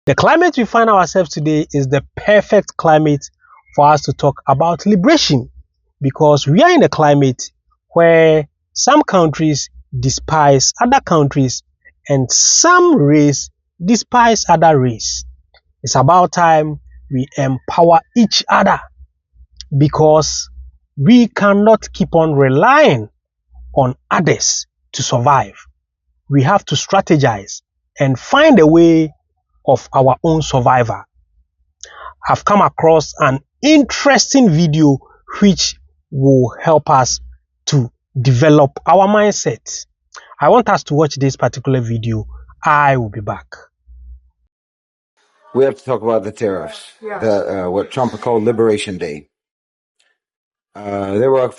The climate we find ourselves today is the perfect climate for us to talk about liberation because we are in a climate where some countries despise other countries and some race despise other race. It's about time we empower each other because we cannot keep on relying on others to survive. We have to strategize and find a way of our own survival. I've come across an interesting video which will help us to develop our mindset. I want us to watch this particular video. I will be back. We have to talk about the tariffs, what Trump called Liberation Day. There were a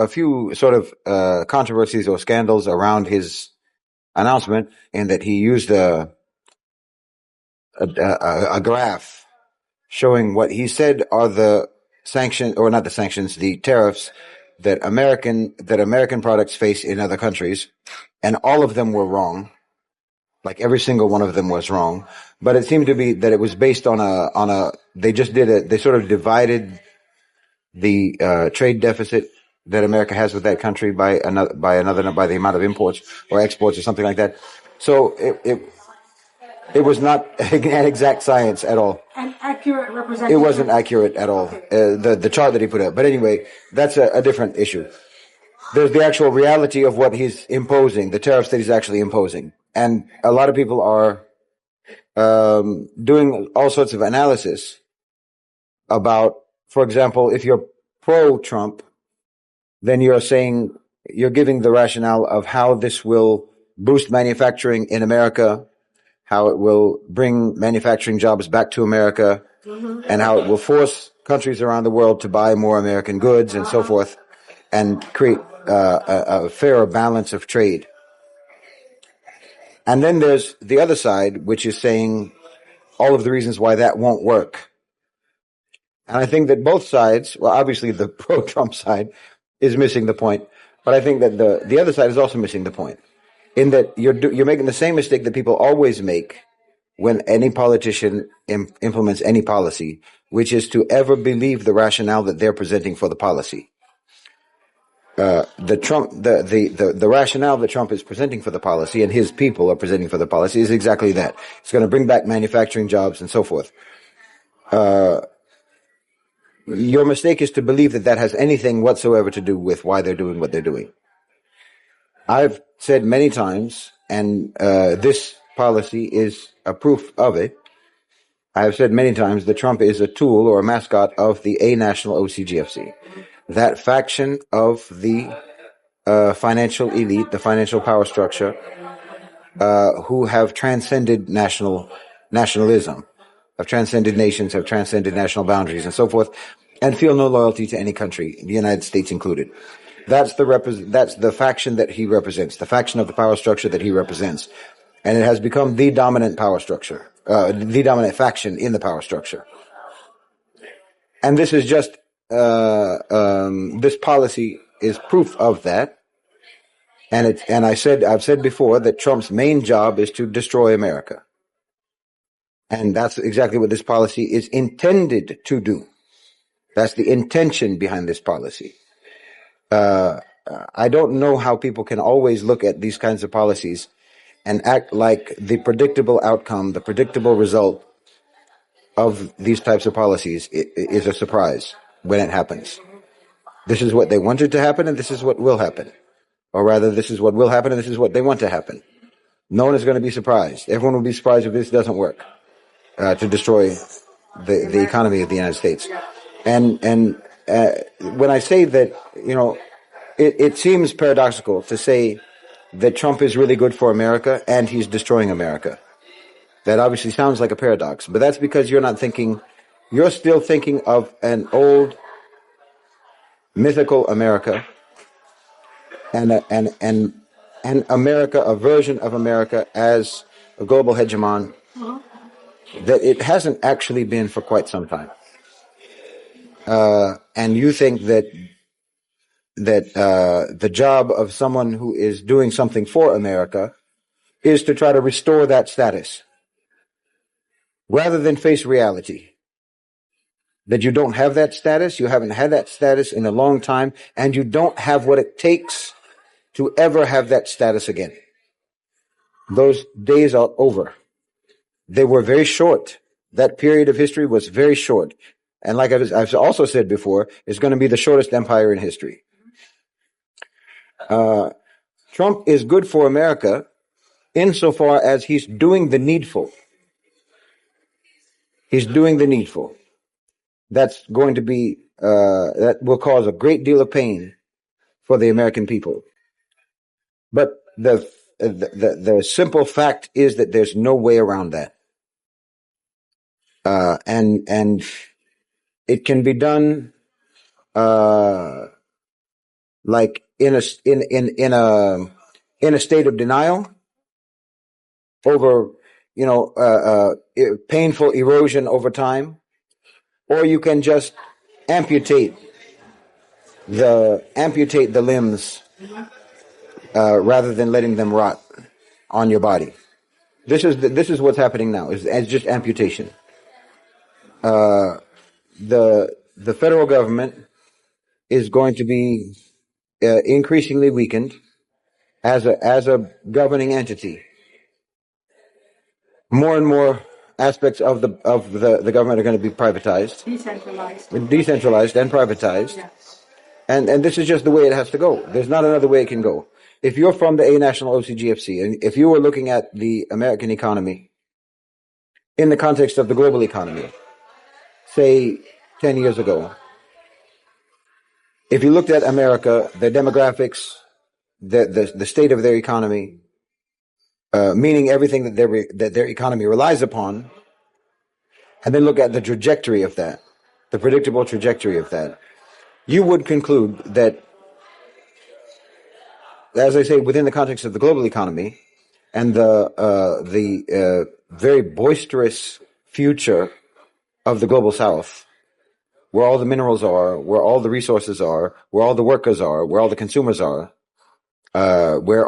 few sort of controversies or scandals around his announcement, in that he used a graph showing what he said are the sanctions, or not the sanctions, the tariffs that American products face in other countries, and all of them were wrong. Like every single one of them was wrong, but it seemed to be that it was based on they sort of divided the trade deficit that America has with that country by the amount of imports or exports or something like that. So it was not an exact science at all. An accurate representation. It wasn't accurate at all. The chart that he put up. But anyway, that's a different issue. There's the actual reality of what he's imposing, the tariffs that he's actually imposing. And a lot of people are doing all sorts of analysis about, for example, if you're pro-Trump, then you're giving the rationale of how this will boost manufacturing in America, how it will bring manufacturing jobs back to America, and how it will force countries around the world to buy more American goods and so forth, and create a fairer balance of trade. And then there's the other side, which is saying all of the reasons why that won't work. And I think that both sides, well, obviously the pro-Trump side is missing the point, but I think that the other side is also missing the point, in that you're making the same mistake that people always make when any politician implements any policy, which is to ever believe the rationale that they're presenting for the policy. The rationale that Trump is presenting for the policy, and his people are presenting for the policy, is exactly that. It's going to bring back manufacturing jobs and so forth. Your mistake is to believe that that has anything whatsoever to do with why they're doing what they're doing. I've said many times, and this policy is a proof of it, I have said many times that Trump is a tool or a mascot of the A-National OCGFC. That faction of the financial elite, the financial power structure, who have transcended nationalism, have transcended nations, have transcended national boundaries and so forth, and feel no loyalty to any country, the United States included. That's the faction that he represents, the faction of the power structure that he represents. And it has become the dominant power structure, the dominant faction in the power structure. And this is just, this policy is proof of that. And I've said before that Trump's main job is to destroy America. And that's exactly what this policy is intended to do. That's the intention behind this policy. I don't know how people can always look at these kinds of policies and act like the predictable outcome, the predictable result of these types of policies is a surprise when it happens. This is what they wanted to happen, and this is what will happen. Or rather, this is what will happen, and this is what they want to happen. No one is going to be surprised. Everyone will be surprised if this doesn't work, to destroy the economy of the United States. And when I say that, it seems paradoxical to say that Trump is really good for America and he's destroying America. That obviously sounds like a paradox, but that's because you're still thinking of an old mythical America and America, a version of America as a global hegemon that it hasn't actually been for quite some time. And you think that the job of someone who is doing something for America is to try to restore that status. rather than face reality that you don't have that status, you haven't had that status in a long time, and you don't have what it takes to ever have that status again. Those days are over. They were very short. That period of history was very short. And like I've also said before, it's going to be the shortest empire in history. Trump is good for America insofar as he's doing the needful. He's doing the needful. That's going to be, that will cause a great deal of pain for the American people. But the simple fact is that there's no way around that. And it can be done, like in a state of denial over, painful erosion over time, or you can just amputate the limbs, rather than letting them rot on your body. This is what's happening now. It's just amputation. The federal government is going to be increasingly weakened as a governing entity. More and more aspects of the government are going to be privatized, decentralized and privatized. Yeah. And this is just the way it has to go. There's not another way it can go. If you're from the A National OCGFC, and if you were looking at the American economy in the context of the global economy, say 10 years ago, if you looked at America, their demographics, the state of their economy, meaning everything that their economy relies upon, and then look at the trajectory of that, the predictable trajectory of that, you would conclude that, as I say, within the context of the global economy and the very boisterous future of the global South, where all the minerals are, where all the resources are, where all the workers are, where all the consumers are, where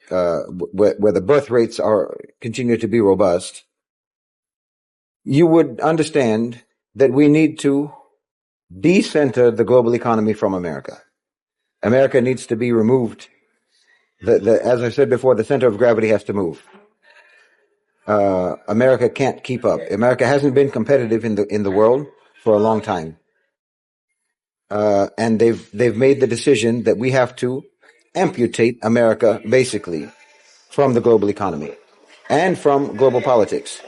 the birth rates continue to be robust, you would understand that we need to decenter the global economy from America. America needs to be removed. As I said before, the center of gravity has to move. America can't keep up. America hasn't been competitive in the world for a long time. And they've made the decision that we have to amputate America basically from the global economy and from global politics.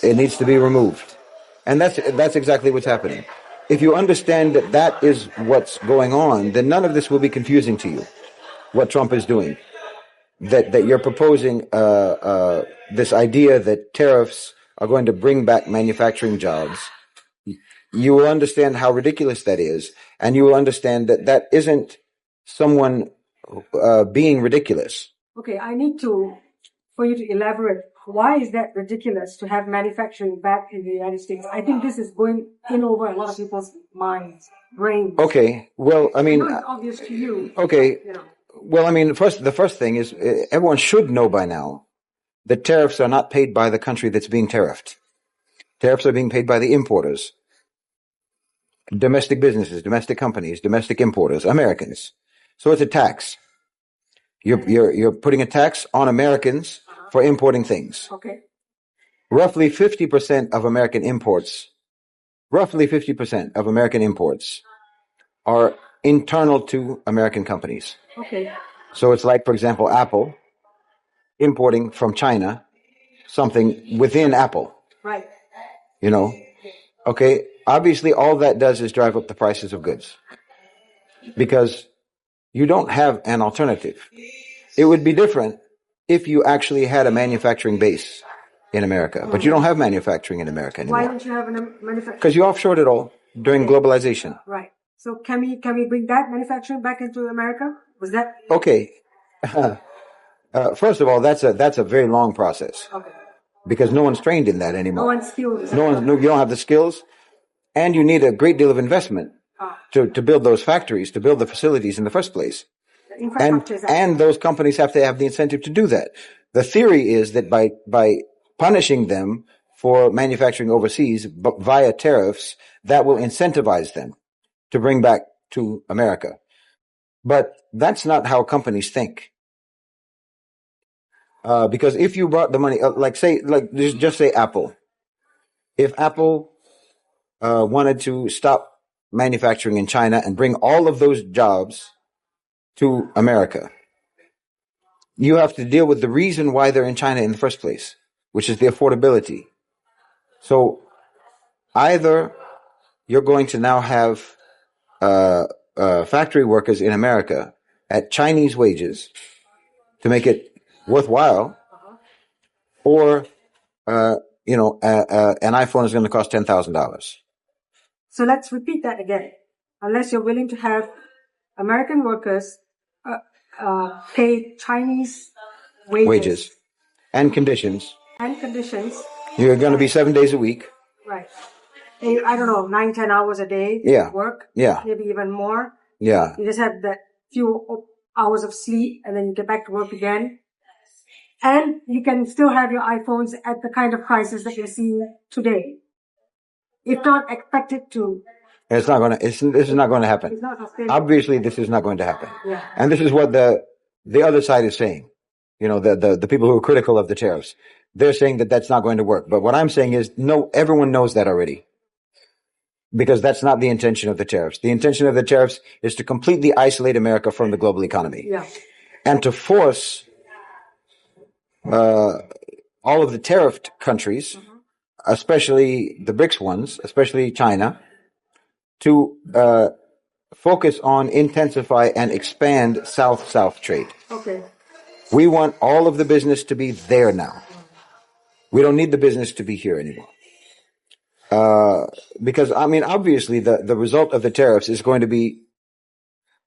It needs to be removed. And that's exactly what's happening. If you understand that is what's going on, then none of this will be confusing to you, what Trump is doing. That you're proposing this idea that tariffs are going to bring back manufacturing jobs. You will understand how ridiculous that is, and you will understand that isn't someone being ridiculous. Okay, I need for you to elaborate. Why is that ridiculous to have manufacturing back in the United States? I think this is going in over a lot of people's minds, brains. Okay, well, I mean, it's obvious to you. Okay, well, I mean, the first thing is everyone should know by now that tariffs are not paid by the country that's being tariffed. Tariffs are being paid by the importers, domestic businesses, domestic companies, domestic importers, Americans. So it's a tax. You're putting a tax on Americans for importing things. Okay. Roughly 50% of American imports are internal to American companies. Okay. So it's like, for example, Apple importing from China something within Apple. Right. Okay. Obviously, all that does is drive up the prices of goods because you don't have an alternative. It would be different if you actually had a manufacturing base in America, but you don't have manufacturing in America anymore. Why don't you have a manufacturing? Because you offshored it all during globalization. Right. So can we bring that manufacturing back into America? Was that okay? First of all, that's a very long process. Okay. Because no one's trained in that anymore. No one's skilled. You don't have the skills, and you need a great deal of investment to build those factories, to build the facilities in the first place. And those companies have to have the incentive to do that. The theory is that by punishing them for manufacturing overseas, but via tariffs that will incentivize them to bring back to America. But that's not how companies think. Because if you brought the money, just say Apple. If Apple wanted to stop manufacturing in China and bring all of those jobs to America, you have to deal with the reason why they're in China in the first place, which is the affordability. So either you're going to now have factory workers in America at Chinese wages to make it worthwhile, or an iPhone is going to cost $10,000. So let's repeat that again. Unless you're willing to have American workers pay Chinese wages and conditions, you're going to be 7 days a week. Right. I don't know, 9-10 hours a day work. Yeah. Maybe even more. Yeah. You just have that few hours of sleep and then you get back to work again. And you can still have your iPhones at the kind of prices that you're seeing today. If not expected to. This is not going to happen. It's not Obviously, this is not going to happen. Yeah. And this is what the other side is saying. You know, the people who are critical of the tariffs. They're saying that that's not going to work. But what I'm saying is, no, everyone knows that already. Because that's not the intention of the tariffs. The intention of the tariffs is to completely isolate America from the global economy. Yeah. And to force all of the tariffed countries, especially the BRICS ones, especially China, to focus on, intensify, and expand South-South trade. Okay. We want all of the business to be there now. We don't need the business to be here anymore. Because, I mean, obviously the result of the tariffs is going to be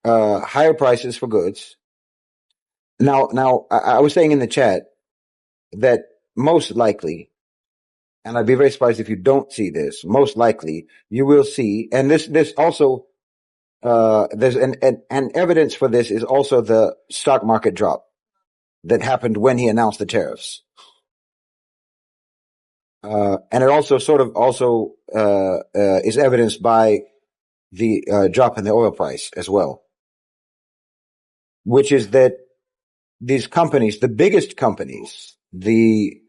higher prices for goods. Now, I was saying in the chat that most likely, and I'd be very surprised if you don't see this, most likely you will see, and this also, there's an evidence for this is also the stock market drop that happened when he announced the tariffs. And it also is evidenced by the drop in the oil price as well, which is that these companies, the biggest companies, the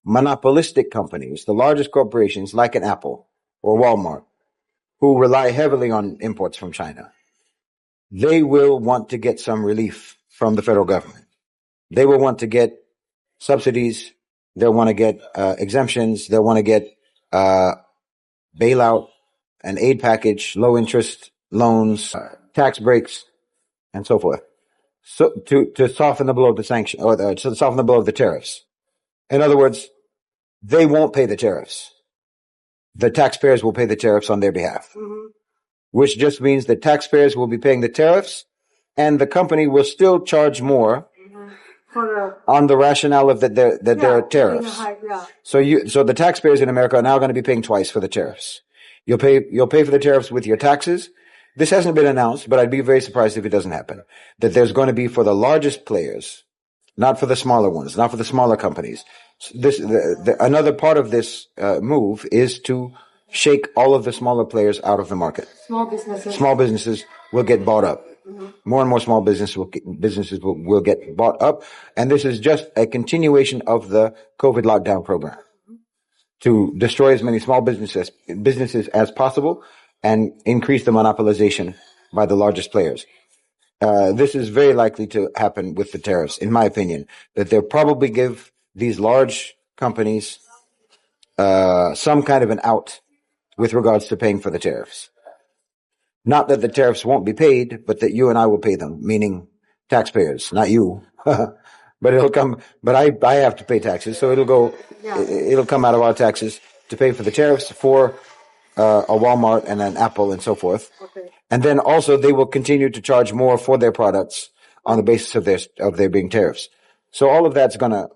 monopolistic companies, the largest corporations like an Apple or Walmart, who rely heavily on imports from China, they will want to get some relief from the federal government. They will want to get subsidies. They'll want to get exemptions. They'll want to get bailout, an aid package, low interest loans, tax breaks, and so forth. So to soften the blow of the sanction, or to soften the blow of the tariffs. In other words, they won't pay the tariffs. The taxpayers will pay the tariffs on their behalf, which just means that taxpayers will be paying the tariffs, and the company will still charge more on the rationale of that there are tariffs. So the taxpayers in America are now going to be paying twice for the tariffs. You'll pay for the tariffs with your taxes. This hasn't been announced, but I'd be very surprised if it doesn't happen. That there's going to be for the largest players, not for the smaller ones, not for the smaller companies. Another part of this move is to shake all of the smaller players out of the market. Small businesses. Small businesses will get bought up. More and more small businesses will get bought up. And this is just a continuation of the COVID lockdown program to destroy as many small businesses as possible and increase the monopolization by the largest players. This is very likely to happen with the tariffs, in my opinion, that they'll probably give these large companies some kind of an out with regards to paying for the tariffs. Not that the tariffs won't be paid, but that you and I will pay them, meaning taxpayers, not you. But it'll come, but I have to pay taxes, so it'll come out of our taxes to pay for the tariffs for a Walmart and an Apple and so forth. Okay. And then also they will continue to charge more for their products on the basis of there being tariffs. So all of that's going to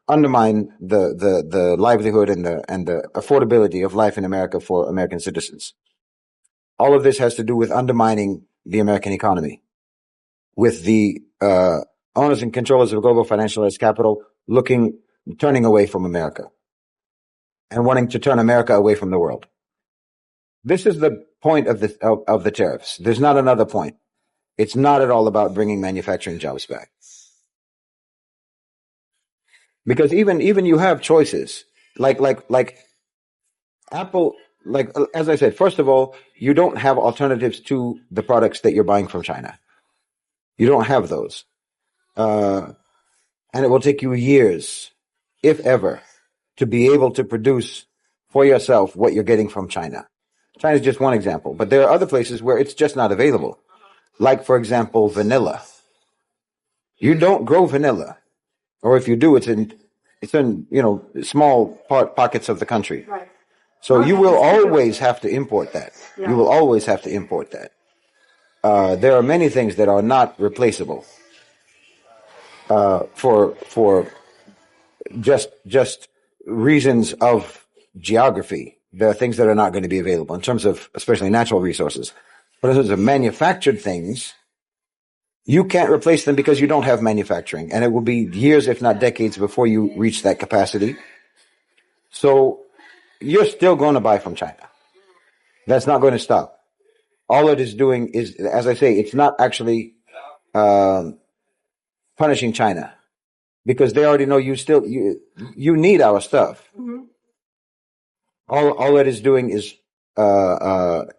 undermine the livelihood and the affordability of life in America for American citizens. All of this has to do with undermining the American economy, with the owners and controllers of global financialized capital looking turning away from America and wanting to turn America away from the world. This is the point of the tariffs. There's not another point. It's not at all about bringing manufacturing jobs back. Because even you have choices. Like Apple, as I said, first of all, you don't have alternatives to the products that you're buying from China. You don't have those. And it will take you years, if ever, to be able to produce for yourself what you're getting from China. China is just one example, but there are other places where it's just not available. Like, for example, vanilla. You don't grow vanilla, or if you do, it's in small pockets of the country. Right. So you will always have to import that. Yeah. You will always have to import that. There are many things that are not replaceable for just reasons of geography. There are things that are not going to be available in terms of especially natural resources. But in terms of manufactured things, you can't replace them because you don't have manufacturing. And it will be years, if not decades, before you reach that capacity. So you're still going to buy from China. That's not going to stop. All it is doing is, as I say, it's not actually punishing China, because they already know you need our stuff. Mm-hmm. All it is doing is on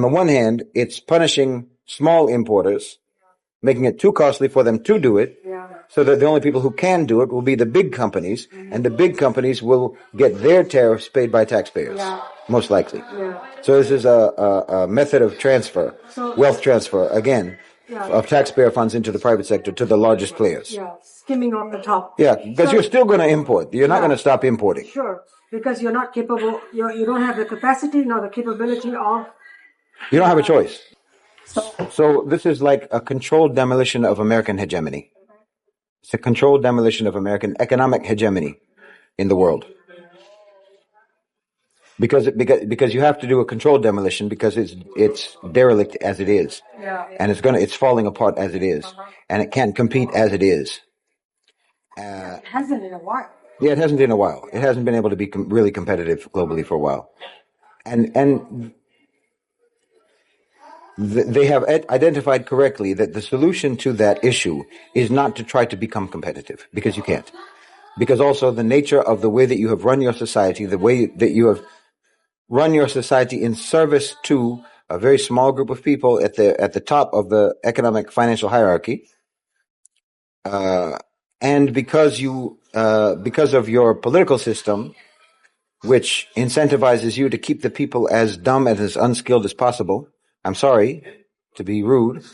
the one hand, it's punishing small importers, making it too costly for them to do it. Yeah. So that the only people who can do it will be the big companies, and the big companies will get their tariffs paid by taxpayers, most likely. Yeah. So this is a method of transfer, wealth transfer, again, of taxpayer funds into the private sector to the largest players. Yeah, skimming off the top. Yeah, because you're still going to import. You're not going to stop importing. Sure, because you're not capable, you don't have the capacity nor the capability of... You don't have a choice. So this is like a controlled demolition of American hegemony. It's a controlled demolition of American economic hegemony in the world. Because you have to do a controlled demolition because it's derelict as it is. Yeah. And it's falling apart as it is. And it can't compete as it is. It hasn't in a while. Yeah, it hasn't in a while. It hasn't been able to be really competitive globally for a while. And they have identified correctly that the solution to that issue is not to try to become competitive, because you can't. Because also the nature of the way that you have run your society, the way that you have run your society in service to a very small group of people at the top of the economic financial hierarchy, and because of your political system, which incentivizes you to keep the people as dumb and as unskilled as possible. I'm sorry to be rude,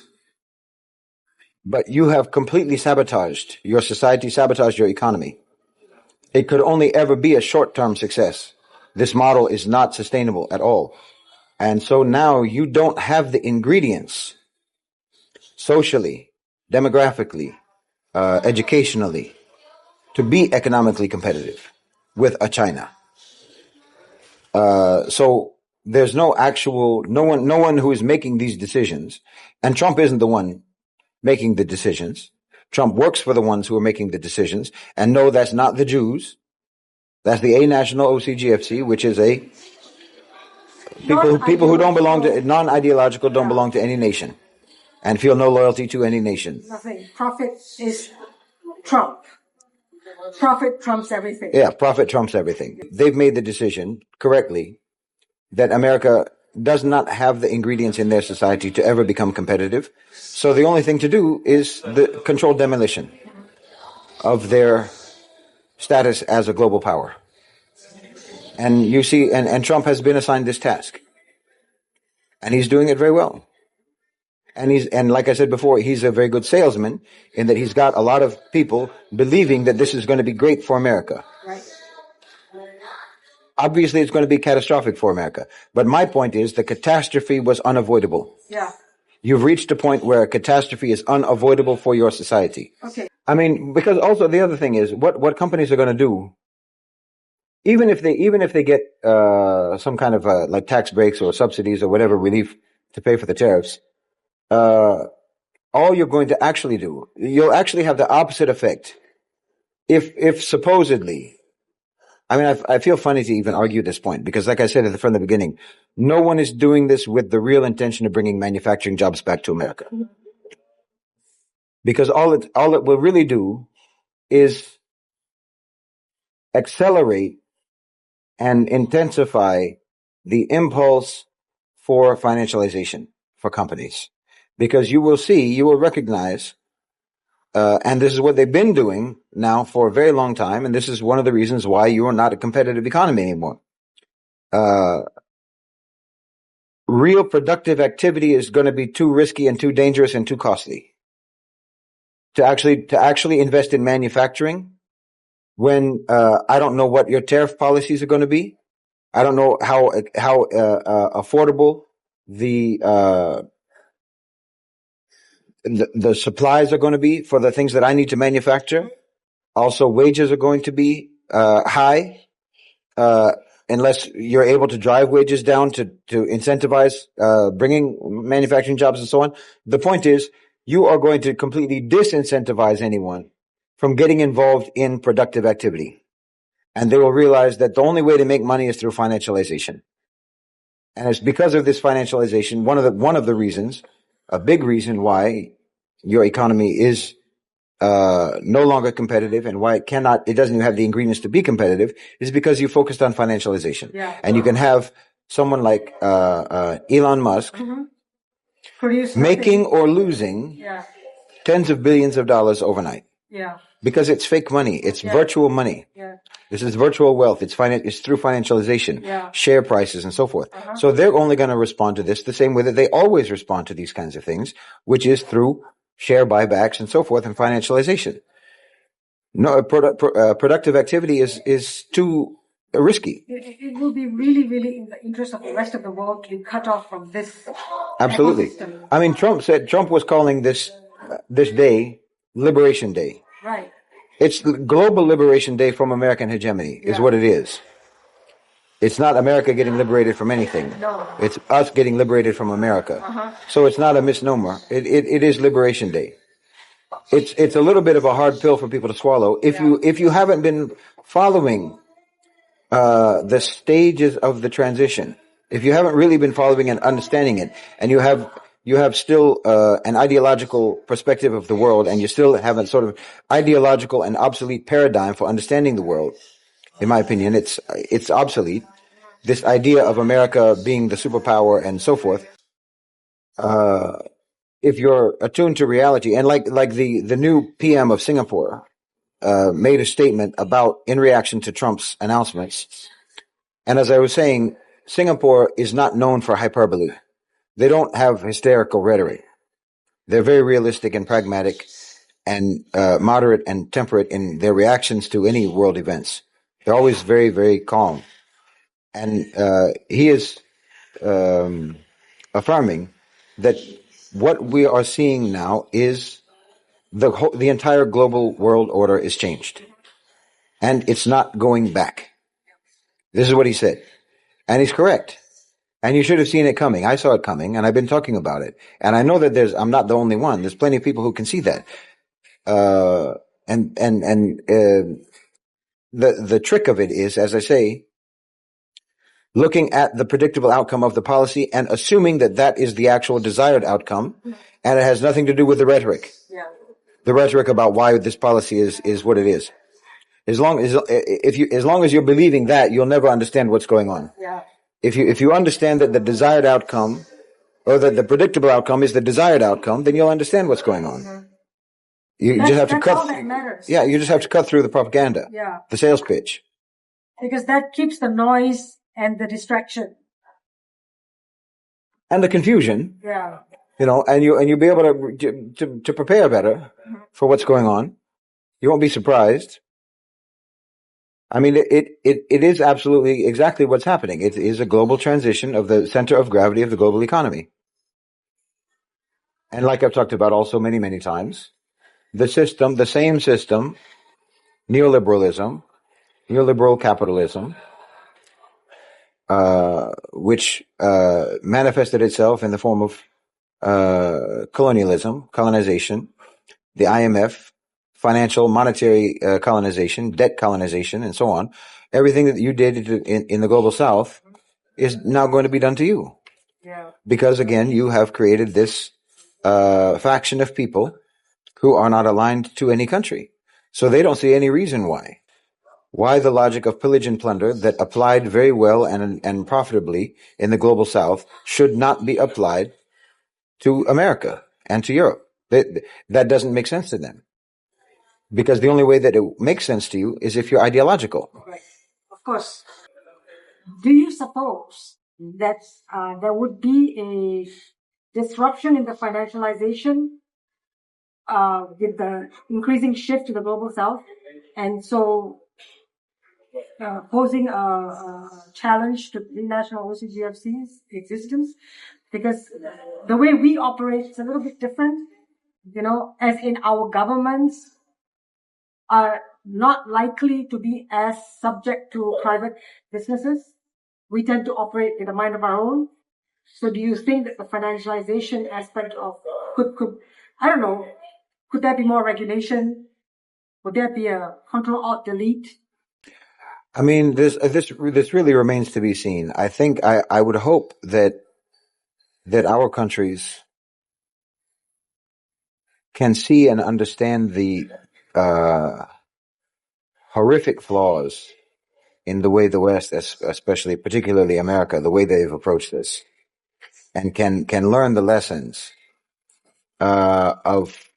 but you have completely sabotaged your society, sabotaged your economy. It could only ever be a short-term success. This model is not sustainable at all. And so now you don't have the ingredients socially, demographically, educationally to be economically competitive with a China. So there's no one who is making these decisions, and Trump isn't the one making the decisions. Trump works for the ones who are making the decisions, and no, that's not the Jews. That's the A-National OCGFC, which is people who don't belong to, non-ideological, don't belong to any nation, and feel no loyalty to any nation. Nothing. Profit is Trump. Profit trumps everything. Yeah, profit trumps everything. They've made the decision correctly that America does not have the ingredients in their society to ever become competitive. So the only thing to do is the controlled demolition of their status as a global power. And you see, and Trump has been assigned this task. And he's doing it very well. And like I said before, he's a very good salesman in that he's got a lot of people believing that this is going to be great for America. Right. Obviously, it's going to be catastrophic for America. But my point is the catastrophe was unavoidable. Yeah. You've reached a point where a catastrophe is unavoidable for your society. Okay. I mean, because also the other thing is what companies are going to do, even if they get some kind of like tax breaks or subsidies or whatever relief to pay for the tariffs, all you're going to actually do, you'll actually have the opposite effect if supposedly, I mean, I feel funny to even argue this point because, like I said from the beginning, no one is doing this with the real intention of bringing manufacturing jobs back to America. Because all it will really do is accelerate and intensify the impulse for financialization for companies. Because you will recognize, and this is what they've been doing now for a very long time, and this is one of the reasons why you are not a competitive economy anymore. Real productive activity is going to be too risky and too dangerous and too costly to actually invest in manufacturing when I don't know what your tariff policies are going to be. I don't know how affordable the supplies are going to be for the things that I need to manufacture. Also, wages are going to be high unless you're able to drive wages down to incentivize bringing manufacturing jobs and so on. The point is, you are going to completely disincentivize anyone from getting involved in productive activity. And they will realize that the only way to make money is through financialization. And it's because of this financialization, one of the reasons, a big reason why your economy is no longer competitive and why it doesn't even have the ingredients to be competitive is because you focused on financialization. Yeah. And you can have someone like Elon Musk making or losing tens of billions of dollars overnight. Yeah. Because it's fake money. It's virtual money. Yeah. This is virtual wealth. It's through financialization, share prices and so forth. So they're only going to respond to this the same way that they always respond to these kinds of things, which is through share buybacks and so forth and financialization. No, productive activity is too risky. It will be really, really in the interest of the rest of the world to be cut off from this. Absolutely. Ecosystem. I mean, Trump was calling this day Liberation Day. Right. It's Global Liberation Day from American hegemony is what it is. It's not America getting liberated from anything. No. It's us getting liberated from America. So it's not a misnomer. It is Liberation Day. It's a little bit of a hard pill for people to swallow. If you haven't been following the stages of the transition, if you haven't really been following and understanding it, and you have still an ideological perspective of the world, and you still have a sort of ideological and obsolete paradigm for understanding the world, in my opinion, it's obsolete. This idea of America being the superpower and so forth. If you're attuned to reality, and like the new PM of Singapore made a statement in reaction to Trump's announcements. And as I was saying, Singapore is not known for hyperbole. They don't have hysterical rhetoric. They're very realistic and pragmatic and moderate and temperate in their reactions to any world events. They're always very, very calm. And he is affirming that what we are seeing now is the entire global world order is changed. And it's not going back. This is what he said. And he's correct. And you should have seen it coming. I saw it coming, and I've been talking about it. And I know that I'm not the only one. There's plenty of people who can see that. The trick of it is, as I say, looking at the predictable outcome of the policy and assuming that is the actual desired outcome, and it has nothing to do with the rhetoric. Yeah. The rhetoric about why this policy is what it is. As long as you're believing that, you'll never understand what's going on. Yeah. If you understand that the desired outcome, or that the predictable outcome is the desired outcome, then you'll understand what's going on. You just have to cut. All that matters. Yeah, you just have to cut through the propaganda. Yeah. The sales pitch. Because that keeps the noise and the distraction. And the confusion. Yeah. And you'll be able to prepare better for what's going on. You won't be surprised. I mean, it is absolutely exactly what's happening. It is a global transition of the center of gravity of the global economy. And like I've talked about also many, many times, the same system, neoliberalism, neoliberal capitalism, which manifested itself in the form of colonization, the IMF, financial, monetary colonization, debt colonization, and so on. Everything that you did in the global south is now going to be done to you. Yeah. Because again, you have created this faction of people who are not aligned to any country. So they don't see any reason why. Why the logic of pillage and plunder that applied very well and profitably in the global south should not be applied to America and to Europe. That doesn't make sense to them. Because the only way that it makes sense to you is if you're ideological. Right. Of course. Do you suppose that there would be a disruption in the financialization with the increasing shift to the global south, and so posing a challenge to international OCGFC's existence? Because the way we operate is a little bit different, as in our governments are not likely to be as subject to private businesses. We tend to operate with a mind of our own. So do you think that the financialization aspect of could I don't know, could there be more regulation? Would there be a Control-Alt-Delete? I mean, this really remains to be seen. I think I would hope that our countries can see and understand the horrific flaws in the way the West, especially particularly America, the way they've approached this, and can learn the lessons of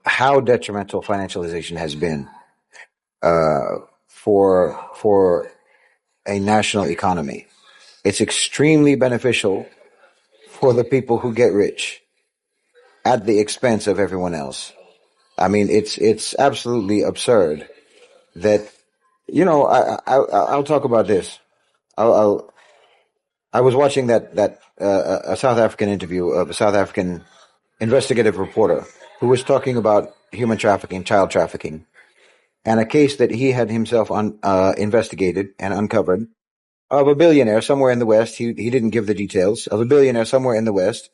how detrimental financialization has been for a national economy. It's extremely beneficial for the people who get rich at the expense of everyone else. I mean, it's absolutely absurd that, I'll talk about this. I was watching a South African interview of a South African investigative reporter who was talking about human trafficking, child trafficking, and a case that he had himself investigated and uncovered of a billionaire somewhere in the West. He didn't give the details of a billionaire somewhere in the West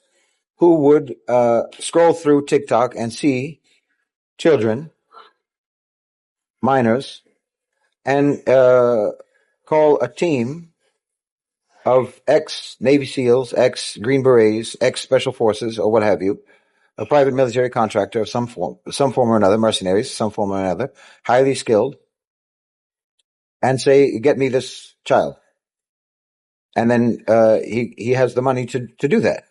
who would scroll through TikTok and see children, minors, and call a team of ex-Navy SEALs, ex-Green Berets, ex-Special Forces, or what have you, a private military contractor of some form or another, mercenaries, some form or another, highly skilled, and say, get me this child. And then he has the money to do that.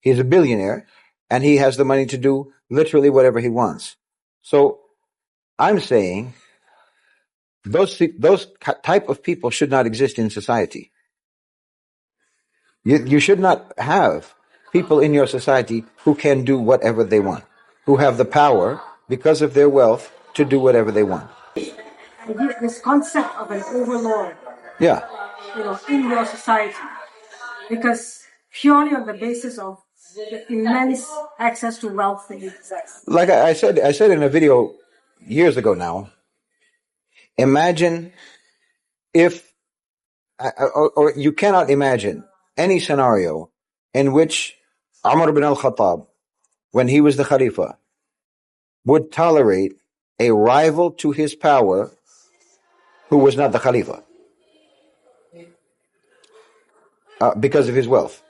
He's a billionaire, and he has the money to do literally whatever he wants. So I'm saying those type of people should not exist in society. You should not have people in your society who can do whatever they want, who have the power because of their wealth to do whatever they want. This concept of an overlord, Yeah. In your society, because purely on the basis of the immense access to wealth that you possess. Like I said in a video years ago now, imagine if, or you cannot imagine any scenario in which Umar ibn al-Khattab, when he was the Khalifa, would tolerate a rival to his power who was not the Khalifa because of his wealth.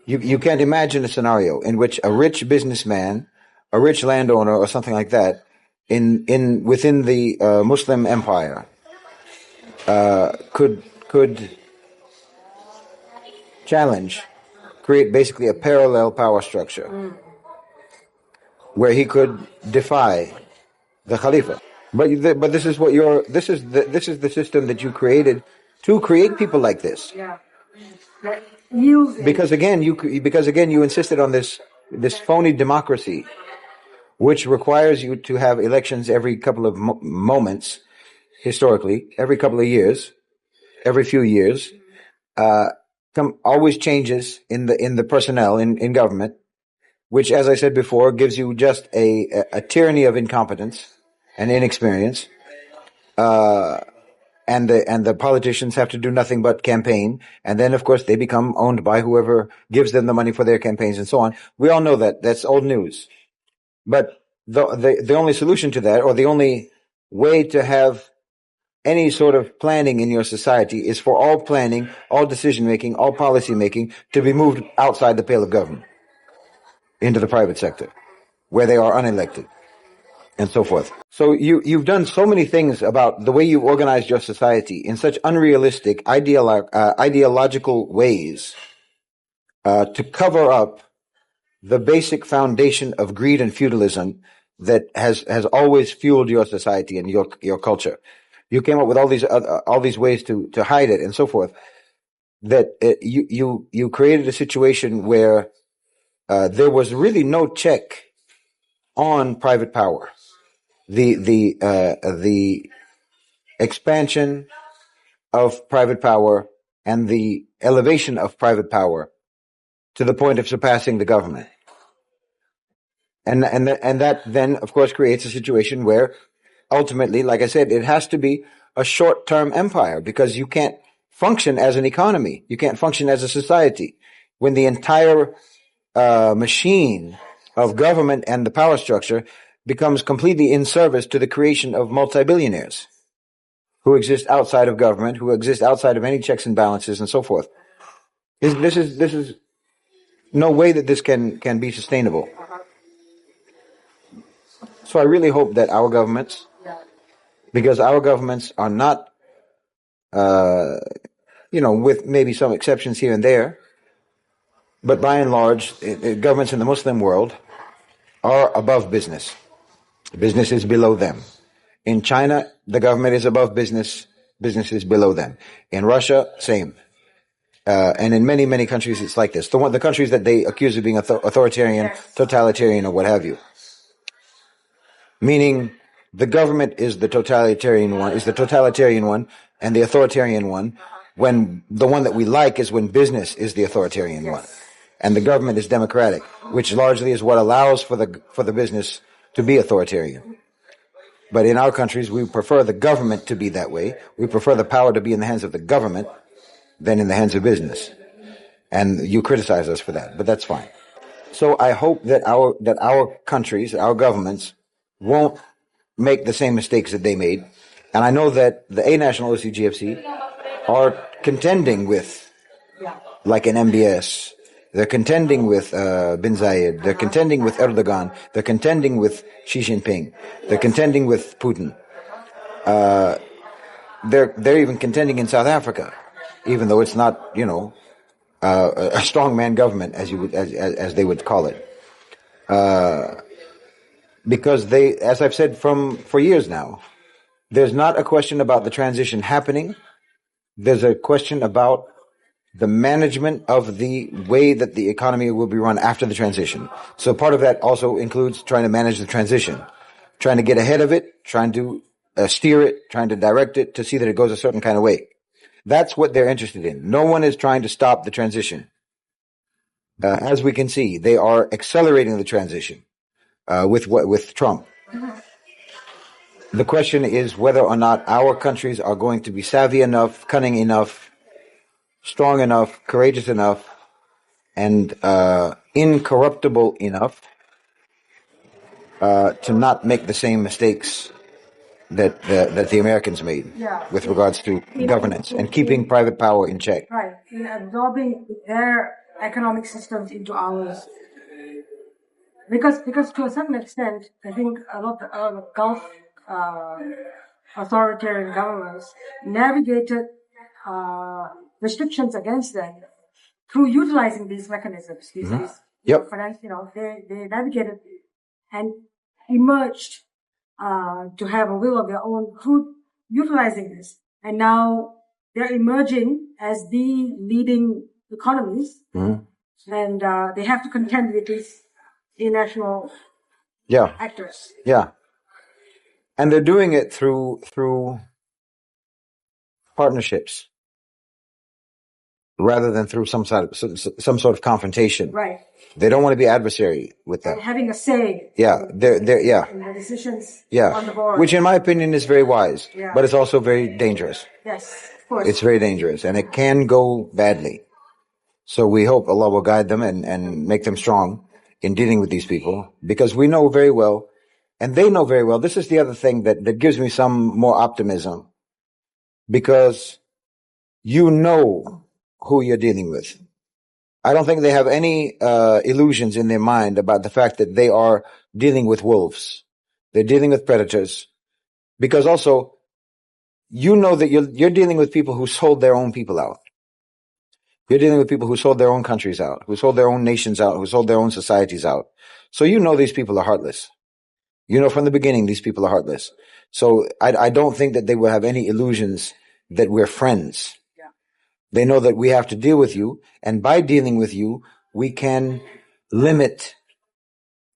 You can't imagine a scenario in which a rich businessman, a rich landowner, or something like that, within the Muslim empire, could create basically a parallel power structure where he could defy the Khalifa. But this is this is the system that you created to create people like this. Yeah. Because again, you insisted on this phony democracy, which requires you to have elections every couple of moments, historically, every couple of years, every few years. Always changes in the personnel in government, which, as I said before, gives you just a tyranny of incompetence and inexperience. And the politicians have to do nothing but campaign. And then, of course, they become owned by whoever gives them the money for their campaigns and so on. We all know that. That's old news. But the only solution to that, or the only way to have any sort of planning in your society, is for all planning, all decision making, all policy making to be moved outside the pale of government into the private sector, where they are unelected, and so forth. So you've done so many things about the way you organized your society in such unrealistic, ideological ways to cover up the basic foundation of greed and feudalism that has always fueled your society and your culture. You came up with all these ways to hide it and so forth. That you created a situation where there was really no check on private power. The expansion of private power and the elevation of private power to the point of surpassing the government. And that then, of course, creates a situation where ultimately, like I said, it has to be a short-term empire, because you can't function as an economy. You can't function as a society when the entire machine of government and the power structure becomes completely in service to the creation of multi-billionaires who exist outside of government, who exist outside of any checks and balances and so forth. This is no way that this can be sustainable. So I really hope that our governments, because our governments are not, with maybe some exceptions here and there, but by and large, governments in the Muslim world are above business. Business is below them. In China, the government is above business. Business is below them. In Russia, same. And in many, many countries, it's like this. The countries that they accuse of being authoritarian, totalitarian, or what have you. Meaning, the government is the totalitarian one, and the authoritarian one, when the one that we like is when business is the authoritarian one. And the government is democratic, which largely is what allows for the business to be authoritarian. But in our countries, we prefer the government to be that way. We prefer the power to be in the hands of the government than in the hands of business. And you criticize us for that, but that's fine. So I hope that our countries, our governments, won't make the same mistakes that they made. And I know that the A National OCGFC are contending with, like an MBS. They're contending with Bin Zayed. They're contending with Erdogan. They're contending with Xi Jinping. They're contending with Putin. They're even contending in South Africa, even though it's not, a strongman government, as they would call it. Because they, as I've said for years now, there's not a question about the transition happening. There's a question about the management of the way that the economy will be run after the transition. So part of that also includes trying to manage the transition, trying to get ahead of it, trying to steer it, trying to direct it to see that it goes a certain kind of way. That's what they're interested in. No one is trying to stop the transition. As we can see, they are accelerating the transition with Trump. The question is whether or not our countries are going to be savvy enough, cunning enough, strong enough, courageous enough, and incorruptible enough to not make the same mistakes that the Americans made with regards to governance and keeping private power in check. Right, in absorbing their economic systems into ours. Because to a certain extent, I think a lot of Gulf authoritarian governments navigated restrictions against them through utilizing these mechanisms. These finance, they navigated and emerged to have a will of their own through utilizing this. And now they're emerging as the leading economies, and they have to contend with these international actors. Yeah. And they're doing it through partnerships rather than through some sort of confrontation. Right. They don't want to be adversary with them. And having a say. They're in the decisions on the board. Which in my opinion is very wise, but it's also very dangerous. Yes, of course. It's very dangerous and it can go badly. So we hope Allah will guide them and make them strong in dealing with these people, because we know very well And they know very well. This is the other thing that gives me some more optimism, because you know who you're dealing with. I don't think they have any illusions in their mind about the fact that they are dealing with wolves. They're dealing with predators, because also you know that you're dealing with people who sold their own people out. You're dealing with people who sold their own countries out, who sold their own nations out, who sold their own societies out. So you know these people are heartless. You know from the beginning these people are heartless. So I don't think that they will have any illusions that we're friends. Yeah. They know that we have to deal with you, and by dealing with you, we can limit.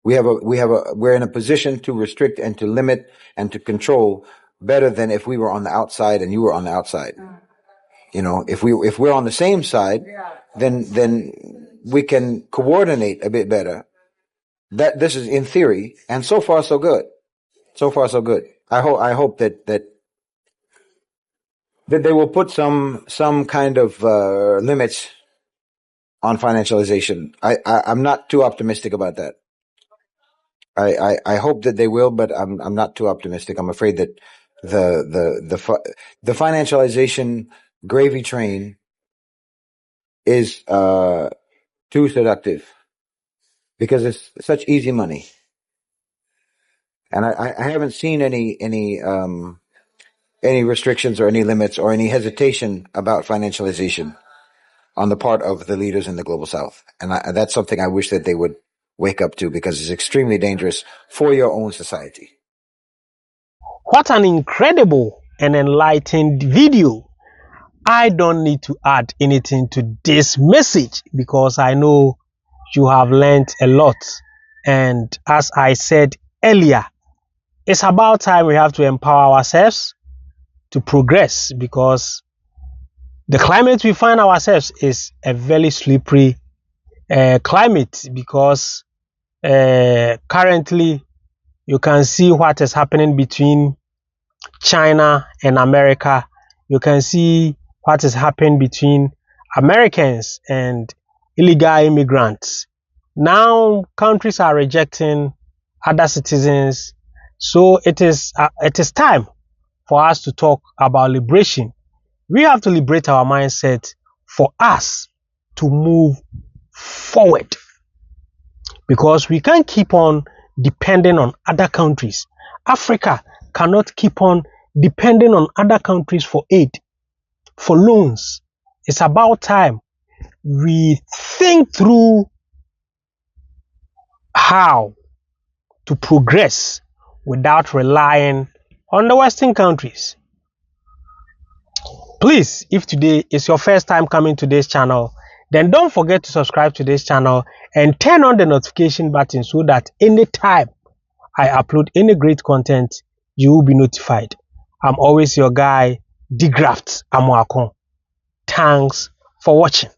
We're in a position to restrict and to limit and to control better than if we were on the outside and you were on the outside. You know, if we're on the same side, then we can coordinate a bit better. That this is in theory, and so far so good. So far so good. I hope that they will put some kind of limits on financialization. I'm not too optimistic about that. I hope that they will, but I'm not too optimistic. I'm afraid that the financialization gravy train is too seductive, because it's such easy money, and I haven't seen any restrictions or any limits or any hesitation about financialization on the part of the leaders in the global South, and that's something I wish that they would wake up to, because it's extremely dangerous for your own society. What an incredible and enlightened video. I don't need to add anything to this message, because I know you have learned a lot. And as I said earlier, it's about time we have to empower ourselves to progress, because the climate we find ourselves is a very slippery climate, because currently you can see what is happening between China and America. You can see what is happening between Americans and illegal immigrants. Now countries are rejecting other citizens. So it is time for us to talk about liberation. We have to liberate our mindset for us to move forward, because we can't keep on depending on other countries. Africa cannot keep on depending on other countries for aid, for loans. It's about time we think through how to progress without relying on the Western countries. Please, if today is your first time coming to this channel, then don't forget to subscribe to this channel and turn on the notification button, so that anytime I upload any great content, you will be notified. I'm always your guy, De-Graft Amoako. Thanks for watching.